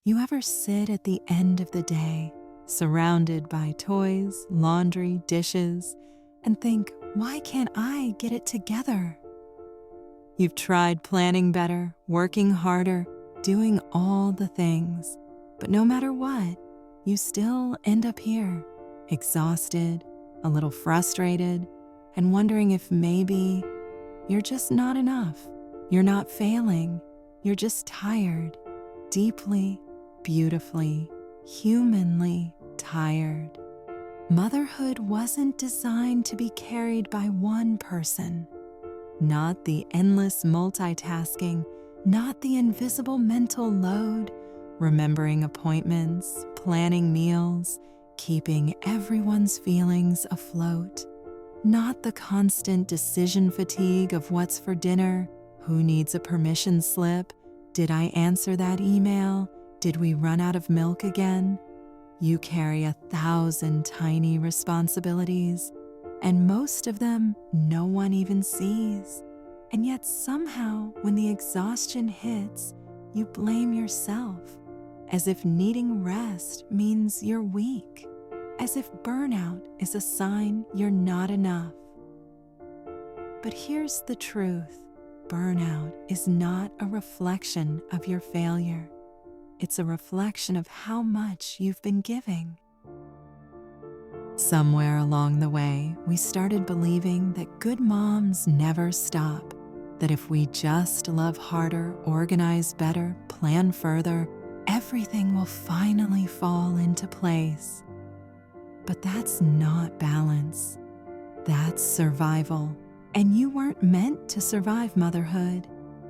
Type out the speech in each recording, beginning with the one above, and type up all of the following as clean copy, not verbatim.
You ever sit at the end of the day, surrounded by toys, laundry, dishes, and think, why can't I get it together? You've tried planning better, working harder, doing all the things, but no matter what, you still end up here, exhausted, a little frustrated, and wondering if maybe you're just not enough. You're not failing. You're just tired, deeply, beautifully, humanly tired. Motherhood wasn't designed to be carried by one person. Not the endless multitasking, not the invisible mental load, remembering appointments, planning meals, keeping everyone's feelings afloat. Not the constant decision fatigue of what's for dinner, who needs a permission slip, did I answer that email, did we run out of milk again? You carry 1,000 tiny responsibilities, and most of them no one even sees. And yet somehow, when the exhaustion hits, you blame yourself, as if needing rest means you're weak, as if burnout is a sign you're not enough. But here's the truth. Burnout is not a reflection of your failure. It's a reflection of how much you've been giving. Somewhere along the way, we started believing that good moms never stop, that if we just love harder, organize better, plan further, everything will finally fall into place. But that's not balance. That's survival. And you weren't meant to survive motherhood.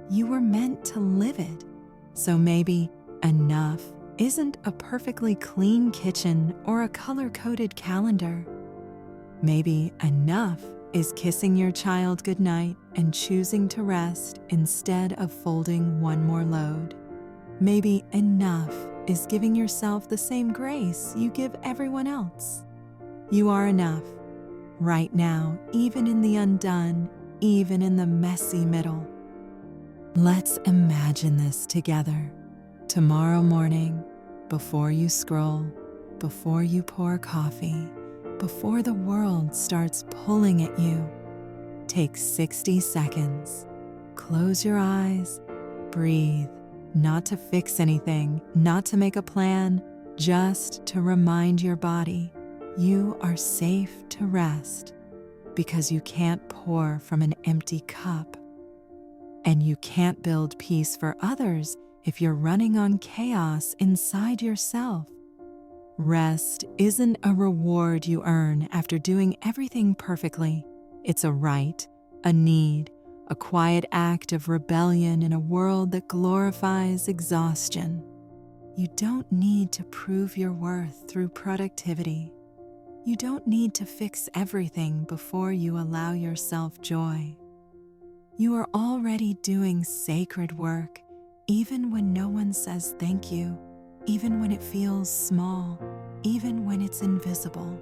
You were meant to live it. So maybe enough isn't a perfectly clean kitchen or a color-coded calendar. Maybe enough is kissing your child goodnight and choosing to rest instead of folding one more load. Maybe enough is giving yourself the same grace you give everyone else. You are enough, right now, even in the undone, even in the messy middle. Let's imagine this together. Tomorrow morning, before you scroll, before you pour coffee, before the world starts pulling at you, take 60 seconds. Close your eyes, breathe, not to fix anything, not to make a plan, just to remind your body you are safe to rest, because you can't pour from an empty cup. And you can't build peace for others if you're running on chaos inside yourself. Rest isn't a reward you earn after doing everything perfectly. It's a right, a need, a quiet act of rebellion in a world that glorifies exhaustion. You don't need to prove your worth through productivity. You don't need to fix everything before you allow yourself joy. You are already doing sacred work, even when no one says thank you, even when it feels small, even when it's invisible.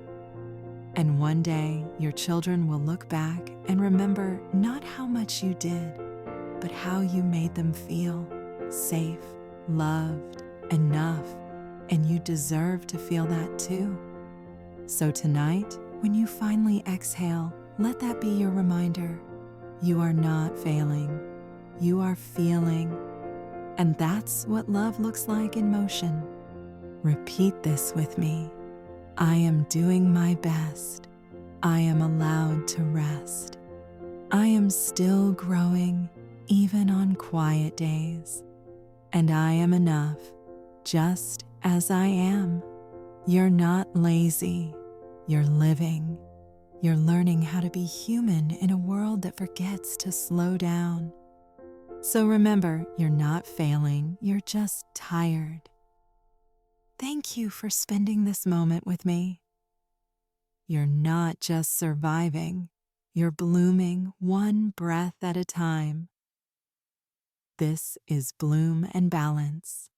And one day, your children will look back and remember not how much you did, but how you made them feel safe, loved, enough, and you deserve to feel that too. So tonight, when you finally exhale, let that be your reminder. You are not failing. You are feeling. And that's what love looks like in motion. Repeat this with me. I am doing my best. I am allowed to rest. I am still growing, even on quiet days. And I am enough, just as I am. You're not lazy. You're living. You're learning how to be human in a world that forgets to slow down. So remember, you're not failing, you're just tired. Thank you for spending this moment with me. You're not just surviving, you're blooming one breath at a time. This is Bloom and Balance.